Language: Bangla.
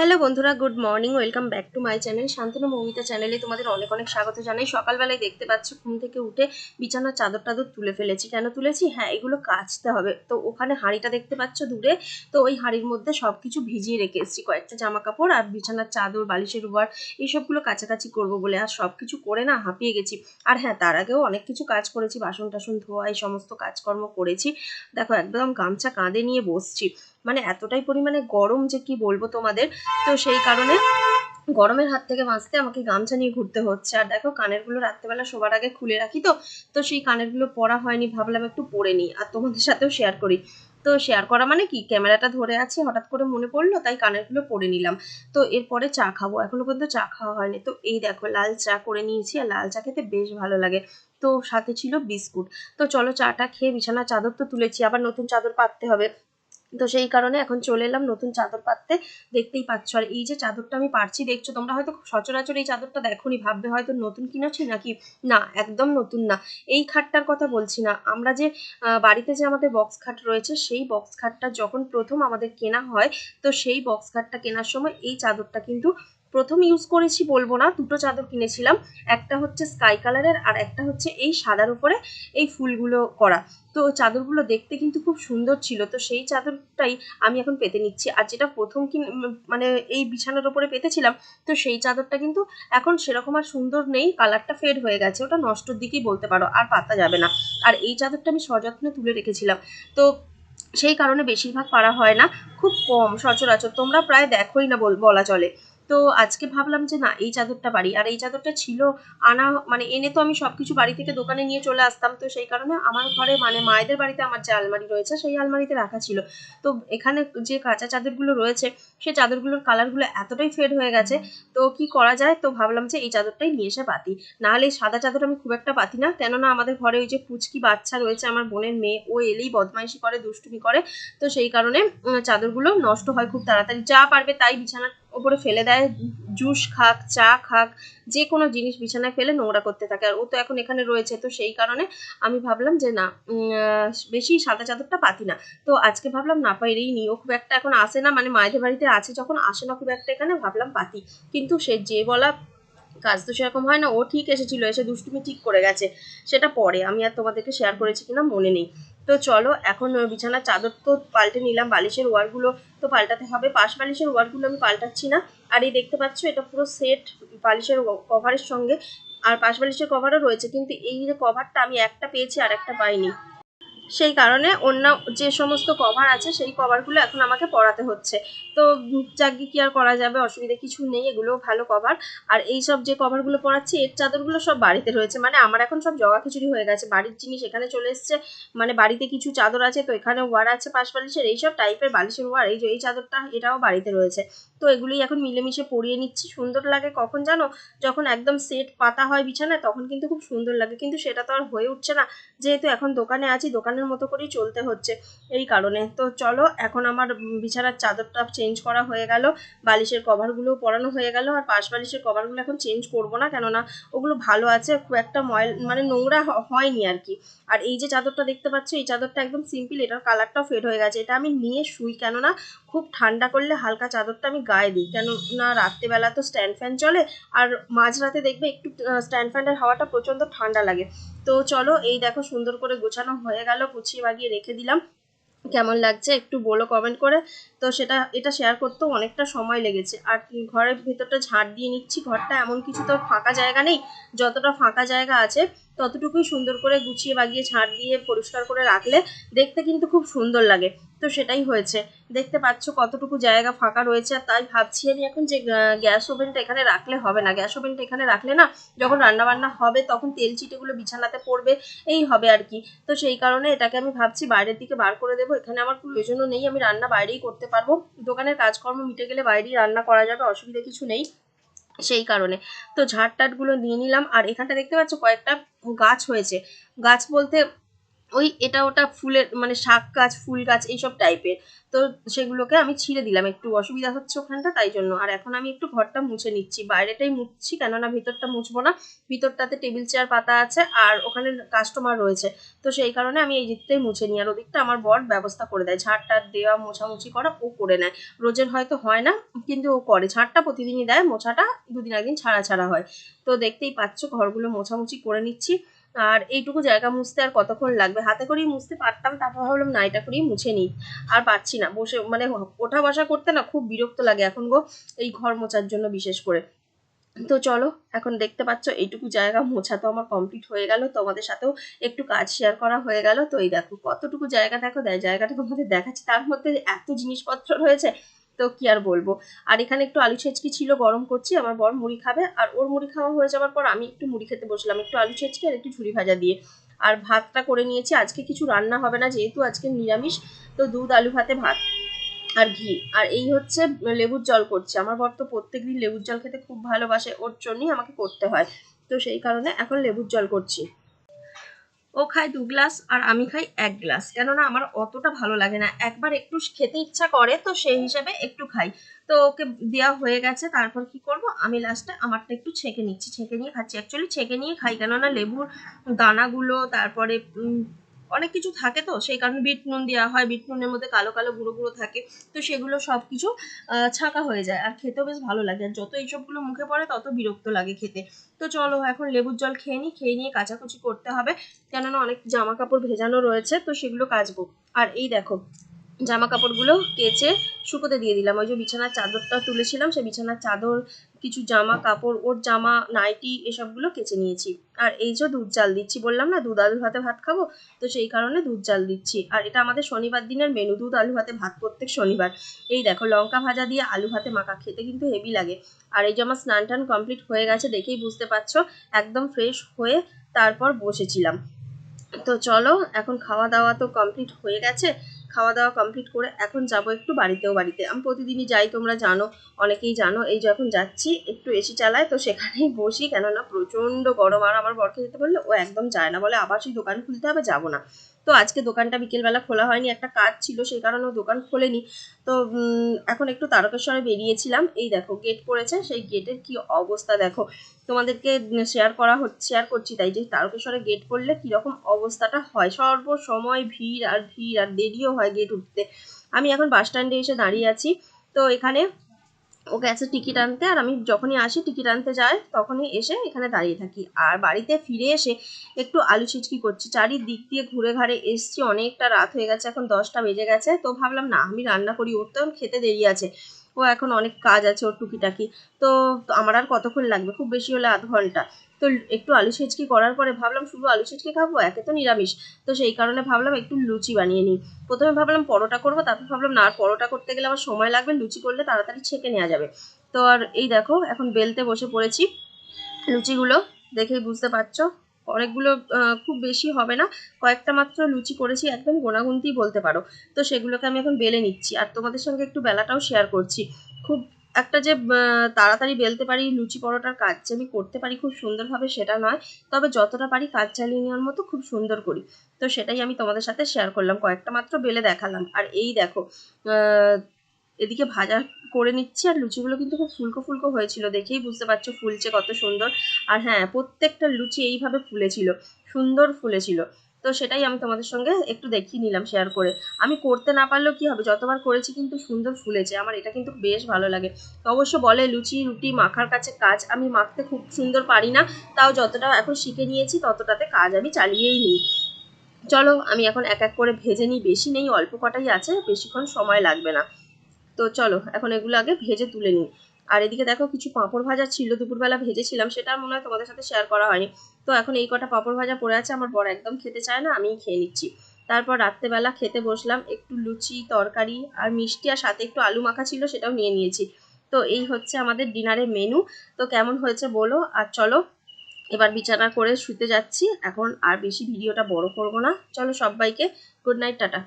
হ্যালো বন্ধুরা, good morning. Welcome back to my channel Shantanu Moumita চ্যানেলে তোমাদের অনেক অনেক স্বাগত জানাই। সকালবেলায় দেখতে পাচ্ছ ঘুম থেকে উঠে বিছানার চাদর টাদর তুলে ফেলেছি। কেন তুলেছি? হ্যাঁ, এগুলো কাচতে হবে। তো ওখানে হাঁড়িটা দেখতে পাচ্ছ দূরে, তো ওই হাঁড়ির মধ্যে সবকিছু ভিজিয়ে রেখে এসেছি, কয়েকটা জামা কাপড় আর বিছানার চাদর, বালিশের ওভার, এইসবগুলো কাছাকাছি করবো বলে। আর সবকিছু করে না হাঁপিয়ে গেছি। আর হ্যাঁ, তার আগেও অনেক কিছু কাজ করেছি, বাসন টাসন ধোয়া, এই সমস্ত কাজকর্ম করেছি। দেখো একদম গামছা কাঁধে নিয়ে বসছি, মানে এতটাই পরিমাণে গরম যে কি বলবো তোমাদের। তো সেই কারণে গরমের হাত থেকে বাঁচতে আমাকে গামছা নিয়ে ঘুরতে হচ্ছে। আর দেখো কানেরগুলো রাত্রেবেলা শোবার আগে খুলে রাখি, তো সেই কানেরগুলো পরা হয়নি, ভাবলাম একটু পরে নিই আর তোমাদের সাথেও শেয়ার করি। তো শেয়ার করা মানে কি, ক্যামেরাটা ধরে আছি, হঠাৎ করে মনে পড়লো তাই কানেরগুলো পরে নিলাম। তো এরপরে চা খাবো, এখনো পর্যন্ত চা খাওয়া হয়নি। তো এই দেখো লাল চা করে নিয়েছি, আর লাল চা খেতে বেশ ভালো লাগে। তো সাথে ছিল বিস্কুট। তো চলো চাটা খেয়ে বিছানার চাদর তো তুলেছি, আবার নতুন চাদর পাততে হবে। তো সেই কারণে এখন চলে এলাম নতুন চাদর পাততে। দেখতেই পাচ্ছ, আর এই যে চাদরটা আমি পারছি দেখছো, তোমরা হয়তো সচরাচর এই চাদরটা দেখোনি, ভাববে হয়তো নতুন কিনেছি নাকি। না, একদম নতুন না। এই খাটটার কথা বলছি না, আমরা যে বাড়িতে যে আমাদের বক্স খাট রয়েছে, সেই বক্স খাটটা যখন প্রথম আমাদের কেনা হয়, তো সেই বক্স খাটটা কেনার সময় এই চাদরটা কিন্তু প্রথম ইউজ করেছি বলবো না, দুটো চাদর কিনেছিলাম। একটা হচ্ছে স্কাই কালারের, আর একটা হচ্ছে এই সাদার উপরে এই ফুলগুলো করা। তো চাদরগুলো দেখতে কিন্তু খুব সুন্দর ছিল। তো সেই চাদরটাই আমি এখন পেতে নিচ্ছি। আর যেটা প্রথম মানে এই বিছানার ওপরে পেতেছিলাম, তো সেই চাদরটা কিন্তু এখন সেরকম আর সুন্দর নেই, কালারটা ফেড হয়ে গেছে, ওটা নষ্টর দিকেই বলতে পারো, আর পাতা যাবে না। আর এই চাদরটা আমি সযত্নে তুলে রেখেছিলাম। তো সেই কারণে বেশিরভাগ পারা হয় না, খুব কম সচরাচর, তোমরা প্রায় দেখোই না বলা চলে। তো আজকে ভাবলাম যে না, এই চাদরটা পারি। আর এই চাদরটা ছিল আনা, মানে এনে তো আমি সবকিছু বাড়ি থেকে দোকানে নিয়ে চলে আসতাম। তো সেই কারণে আমার ঘরে, মানে মায়েদের বাড়িতে আমার যে আলমারি রয়েছে, সেই আলমারিতে রাখা ছিল। তো এখানে যে কাঁচা চাদরগুলো রয়েছে, সেই চাদরগুলোর কালারগুলো এতটাই ফেড হয়ে গেছে। তো কি করা যায়, তো ভাবলাম যে এই চাদরটাই নিয়ে এসে পাতি। নাহলে এই সাদা চাদর আমি খুব একটা পাতি না, কেননা আমাদের ঘরে ওই যে পুচকি বাচ্চা রয়েছে, আমার বোনের মেয়ে, ও এলেই বদমাইশি করে, দুষ্টুমি করে। তো সেই কারণে চাদরগুলো নষ্ট হয় খুব তাড়াতাড়ি, যা পারবে তাই বিছানার ওপরে ফেলে দেয়। জুস খাক, চা খাক, যে কোনো জিনিস বিছানায় ফেলে নোংরা করতে থাকে। আর ও তো এখন এখানে রয়েছে, তো সেই কারণে আমি ভাবলাম যে না, বেশি সাদা চাদরটা পাতি না। তো আজকে ভাবলাম না পাইরেই নি, ও খুব একটা এখন আসে না, মানে মায়েদের বাড়িতে আছে যখন, আসে না খুব একটা এখানে, ভাবলাম পাতি। কিন্তু সে যে বলা কাজ তো সেরকম হয় না। ও ঠিক এসেছিল, এসে দুষ্টুমি ঠিক করে গেছে, সেটা পরে আমি আর তোমাদেরকে শেয়ার করেছি কিনা মনে নেই। তো চলো এখন বিছানার চাদর তো পাল্টে নিলাম, বালিশের ওয়ারগুলো তো পাল্টাতে হবে, পাশ বালিশের ওয়ারগুলো আমি পাল্টাচ্ছি না। আর এই দেখতে পাচ্ছ, এটা পুরো সেট বালিশের কভারের সঙ্গে, আর পাশ বালিশের কভারও রয়েছে, কিন্তু এই যে কভারটা আমি একটা পেয়েছি আর একটা পাইনি। সেই কারণে অন্য যে সমস্ত কভার আছে, সেই কভারগুলো এখন আমাকে পরাতে হচ্ছে। তো যাকগে, কি আর করা যাবে, অসুবিধা কিছু নেই, এগুলোও ভালো কভার। আর এই সব যে কভারগুলো পরাচ্ছি, এর চাদরগুলো সব বাড়িতে রয়েছে, মানে আমার এখন সব জগা খিচুড়ি হয়ে গেছে, বাড়ির জিনিস এখানে চলে এসছে। মানে বাড়িতে কিছু চাদর আছে, তো এখানে ওয়ার আছে পাশ বালিশের, এইসব টাইপের বালিশের ওয়ার, এই যে এই চাদরটা, এটাও বাড়িতে রয়েছে। তো এগুলোই এখন মিলেমিশে পরিয়ে নিচ্ছি। সুন্দর লাগে কখন জানো, যখন একদম সেট পাতা হয় বিছানায়, তখন কিন্তু খুব সুন্দর লাগে, কিন্তু সেটা তো আর হয়ে উঠছে না, যেহেতু এখন দোকানে আছি, দোকানের মতো করেই চলতে হচ্ছে, এই কারণে। তো চলো এখন আমার বিছানার চাদরটা চেঞ্জ করা হয়ে গেল, বালিশের কভারগুলোও পরানো হয়ে গেল। আর পাশ বালিশের কভারগুলো এখন চেঞ্জ করব না, কেননা ওগুলো ভালো আছে, খুব একটা মানে নোংরা হয়নি আর কি। আর এই যে চাদরটা দেখতে পাচ্ছ, এই চাদরটা একদম সিম্পল, এটার কালারটাও ফেড হয়ে গেছে, এটা আমি নিয়ে শুই, কেননা খুব ঠান্ডা করলে হালকা চাদরটা আমি গায়ে দিই, কেননা রাত্রেবেলা তো স্ট্যান্ড ফ্যান চলে, আর মাঝরাতে দেখবে একটু স্ট্যান্ড ফ্যানের হাওয়াটা প্রচণ্ড ঠান্ডা লাগে। তো চলো এই দেখো সুন্দর করে গোছানো হয়ে গেল, গুছিয়ে বাগিয়ে রেখে দিলাম। কেমন লাগছে একটু বলো কমেন্ট করে। তো এটা শেয়ার করতেও অনেকটা সময় লেগেছে। আর ঘরের ভেতরটা ঝাড় দিয়ে নিচ্ছি, ঘরটা এমন কিছু তো ফাঁকা জায়গা নেই, যতটা ফাঁকা জায়গা আছে ততটুকুই সুন্দর করে গুছিয়ে বাগিয়ে ঝাড় দিয়ে পরিষ্কার করে রাখলে দেখতে কিন্তু খুব সুন্দর লাগে। তো সেটাই হয়েছে, দেখতে পাচ্ছ কতটুকু জায়গা ফাঁকা রয়েছে। আর তাই ভাবছি আমি এখন যে গ্যাস ওভেনটা এখানে রাখলে হবে না, গ্যাস ওভেনটা এখানে রাখলে না, যখন রান্নাবান্না হবে তখন তেল চিটেগুলো বিছানাতে পড়বে, এই হবে আর কি। তো সেই কারণে এটাকে আমি ভাবছি বাইরের দিকে বার করে দেবো, এখানে আমার প্রয়োজনও নেই, আমি রান্না বাইরেই করতে পারবো, দোকানের কাজকর্ম মিটে গেলে বাইরেই রান্না করা যাবে, অসুবিধা কিছু নেই। সেই কারণে তো ঝাড় টাটগুলো নিয়ে নিলাম। আর এখানটা দেখতে পাচ্ছ কয়েকটা গাছ হয়েছে, গাছ বলতে ওই এটা ওটা ফুলের মানে শাক গাছ, ফুল গাছ এইসব টাইপের। তো সেগুলোকে আমি ছিঁড়ে দিলাম, একটু অসুবিধা হচ্ছে ওখানটা তাই জন্য। আর এখন আমি একটু ঘরটা মুছে নিচ্ছি, বাইরেটাই মুছছি কেননা ভিতরটা মুছবো না। ভিতরটাতে টেবিল চেয়ার পাতা আছে আর ওখানে কাস্টমার রয়েছে, তো সেই কারণে আমি এই দিকটাই মুছে নিই। আর ওদিকটা আমার বর ব্যবস্থা করে দেয়, ঝাড় টাড় দেওয়া মোছামুছি করা ও করে নেয়। রোজের হয়তো হয় না, কিন্তু ও করে। ঝাড়টা প্রতিদিনই দেয়, মোছাটা দুদিন একদিন ছাড়া ছাড়া হয়। তো দেখতেই পাচ্ছ ঘরগুলো মোছামুছি করে নিচ্ছি। আর এইটুকু জায়গা মুছতে আর কতক্ষণ লাগবে, হাতে করেই মুছতে পারতাম, তারপর ভাবলাম না এটা করেই মুছে নিই। আর পারছি না বসে, মানে ওঠা বসা করতে না খুব বিরক্ত লাগে এখন গো, এই ঘর মোছার জন্য বিশেষ করে। তো চলো, এখন দেখতে পাচ্ছ এইটুকু জায়গা মোছা তো আমার কমপ্লিট হয়ে গেল, তোমাদের সাথেও একটু কাজ শেয়ার করা হয়ে গেল। তো এই দেখো কতটুকু জায়গা, দেখো জায়গাটা তোমাদের দেখাচ্ছি, তার মধ্যে এত জিনিসপত্র রয়েছে, তো কি আর বলবো। আর এখানে একটু আলু ছেঁচকি ছিল, গরম করছি, আমার বর মুড়ি খাবে, আর ওর মুড়ি খাওয়া হয়ে যাওয়ার পর আমি একটু মুড়ি খেতে বসলাম, একটু আলু ছেঁচকি আর একটু ঝুরি ভাজা দিয়ে। আর ভাতটা করে নিয়েছি, আজকে কিছু রান্না হবে না যেহেতু আজকে নিরামিষ। তো দুধ আলু ভাতে ভাত আর ঘি, আর এই হচ্ছে লেবুর জল করছি। আমার বর তো প্রত্যেকদিন লেবুর জল খেতে খুব ভালোবাসে, ওর জন্যই আমাকে করতে হয়। তো সেই কারণে এখন লেবুর জল করছি। ও খায় 2 গ্লাস আর আমি খাই 1 গ্লাস, কেননা আমার অতটা ভালো লাগে না, একবার একটু খেতে ইচ্ছা করে তো সেই হিসাবে একটু খাই। তো ওকে দেওয়া হয়ে গেছে, তারপর কি করব, আমি লাস্টে আমারটা একটু ছেঁকে নিচ্ছি, ছেঁকে নিয়ে খাচ্ছি। অ্যাকচুয়ালি ছেঁকে নিয়ে খাই, কেননা লেবুর দানাগুলো, তারপরে অনেক কিছু থাকে, তো সেই কারণে বিট নুন দেওয়া হয়, বিট নুনের মধ্যে কালো কালো গুঁড়ো গুঁড়ো থাকে, তো সেগুলো সব কিছু ছাঁকা হয়ে যায়, আর খেতেও বেশ ভালো লাগে। আর যত এইসবগুলো মুখে পড়ে তত বিরক্ত লাগে খেতে। তো চলো এখন লেবুর জল খেয়ে নিই, খেয়ে নিয়ে কাচাকুচি করতে হবে, কেননা অনেক জামা কাপড় ভেজানো রয়েছে, তো সেগুলো কাচবো। আর এই দেখো জামা কাপড়গুলো কেচে শুকোতে দিয়ে দিলাম, ওই যে বিছানার চাদরটা তুলেছিলাম, সেই বিছানার চাদর, কিছু জামা কাপড়, ওর জামা, নাইটি, এসবগুলো কেচে নিয়েছি। আর এই যে দুধ জাল দিচ্ছি, বললাম না দুধ আলু ভাতে ভাত খাবো, তো সেই কারণে দুধ জাল দিচ্ছি। আর এটা আমাদের শনিবার দিনের মেনু, দুধ আলু ভাতে ভাত প্রত্যেক শনিবার। এই দেখো লঙ্কা ভাজা দিয়ে আলু ভাতে মাখা, খেতে কিন্তু হেভি লাগে। আর এই যে আমার স্নান টান কমপ্লিট হয়ে গেছে, দেখেই বুঝতে পারছো একদম ফ্রেশ হয়ে তারপর বসেছিলাম। তো চলো এখন খাওয়া দাওয়া তো কমপ্লিট হয়ে গেছে, খাওয়া দাওয়া কমপ্লিট করে এখন যাব একটু বাড়িতে। আমি প্রতিদিনই যাই, তোমরা জানো, অনেকেই জানো। এই যখন যাচ্ছি একটু এসি চালায়, তো সেখানেই বসি, কেননা প্রচন্ড গরম। আর আমার বরকে যেতে বললে ও একদম যায় না, বলে আবার সেই দোকান খুলতে হবে, যাবো না। তো আজকে দোকানটা বিকেলবেলা খোলা হয়নি, একটা কাজ ছিল সেই কারণে ও দোকান খোলেনি। তো এখন একটু তারকেশ্বরে বেরিয়েছিলাম, এই দেখো গেট করেছে, সেই গেটের কি অবস্থা দেখো, তোমাদেরকে শেয়ার করছি, তাই যে তারকেশ্বরে গেট করলে কিরকম অবস্থাটা হয়, সর্বসময় ভিড় আর ভিড়, আর দেরিও হয় গেট উঠতে। আমি এখন বাস স্ট্যান্ডে এসে দাঁড়িয়ে আছি, তো এখানে ও গেছে টিকিট আনতে, আর আমি যখনই আসি টিকিট আনতে যাই তখনই এসে এখানে দাঁড়িয়ে থাকি। আর বাড়িতে ফিরে এসে একটু আলু ছিচকি করছি, চারিদিক দিয়ে ঘুরে ঘাড়ে এসছি, অনেকটা রাত হয়ে গেছে, এখন 10টা বেজে গেছে। তো ভাবলাম না আমি রান্না করি, ওর তো খেতে দেরি আছে, ও এখন অনেক কাজ আছে ওর টুকিটাকি। তো আমার আর কতক্ষণ লাগবে, খুব বেশি হলে আধ ঘন্টা। তো একটু আলু ছেঁচকি করার পরে ভাবলাম শুধু আলু ছেঁচকি খাবো, একে তো নিরামিষ, তো সেই কারণে ভাবলাম একটু লুচি বানিয়ে নিই। প্রথমে ভাবলাম পরোটা করবো, তারপর ভাবলাম না, আর পরোটা করতে গেলে আমার সময় লাগবে, লুচি করলে তাড়াতাড়ি ছেঁকে নেওয়া যাবে। তো আর এই দেখো এখন বেলতে বসে পড়েছি লুচিগুলো, দেখেই বুঝতে পারছো অনেকগুলো, খুব বেশি হবে না, কয়েকটা মাত্র লুচি করেছি, একদম গোনাগুনতি বলতে পারো। তো সেগুলোকে আমি এখন বেলে নিচ্ছি, আর তোমাদের সঙ্গে একটু বেলাটাও শেয়ার করছি। খুব একটা যে তাড়াতাড়ি বেলতে পারি লুচি পরোটার কাজ যে আমি করতে পারি খুব সুন্দরভাবে সেটা নয়, তবে যতটা পারি কাজ চালিয়ে নেওয়ার মতো খুব সুন্দর করি। তো সেটাই আমি তোমাদের সাথে শেয়ার করলাম, কয়েকটা মাত্র বেলে দেখালাম। আর এই দেখো এদিকে ভাজা করে নিচ্ছি, আর লুচিগুলো কিন্তু খুব ফুলকো ফুলকো হয়েছিল, দেখেই বুঝতে পারছো ফুলছে কত সুন্দর। আর হ্যাঁ, প্রত্যেকটা লুচি এইভাবে ফুলেছিল, সুন্দর ফুলেছিল। তো সেটাই আমি তোমাদের সঙ্গে একটু দেখিয়ে নিলাম শেয়ার করে। আমি করতে না পারলেও কি হবে, যতবার করেছি কিন্তু সুন্দর ফুলেছে, আমার এটা কিন্তু বেশ ভালো লাগে। তো অবশ্য বলে লুচি রুটি মাখার কাছে কাজ, আমি মাখতে খুব সুন্দর পারি না, তাও যতটা এখন শিখে নিয়েছি ততটাতে কাজ আমি চালিয়েই নিই। চলো আমি এখন এক এক করে ভেজে নিই, বেশি নেই, অল্প কটাই আছে, বেশিক্ষণ সময় লাগবে না। তো চলো এখন এগুলো আগে ভেজে তুলে নিই। আর এদিকে দেখো কিছু পাঁপড় ভাজা ছিল, দুপুরবেলা ভেজেছিলাম, সেটা আর মনে হয় তোমাদের সাথে শেয়ার করা হয়নি। তো এখন এই কটা পাঁপড় ভাজা পড়ে আছে, আমার বর একদম খেতে চায় না, আমিই খেয়ে নিচ্ছি। তারপর রাত্রেবেলা খেতে বসলাম, একটু লুচি তরকারি আর মিষ্টি, আর সাথে একটু আলু মাখা ছিল, সেটাও নিয়ে নিয়েছি। তো এই হচ্ছে আমাদের ডিনারের মেনু। তো কেমন হয়েছে বলো, আর চলো এবার বিছানা করে শুতে যাচ্ছি এখন, আর বেশি ভিডিওটা বড় করব না। চলো সবাইকে গুড নাইট, টাটা।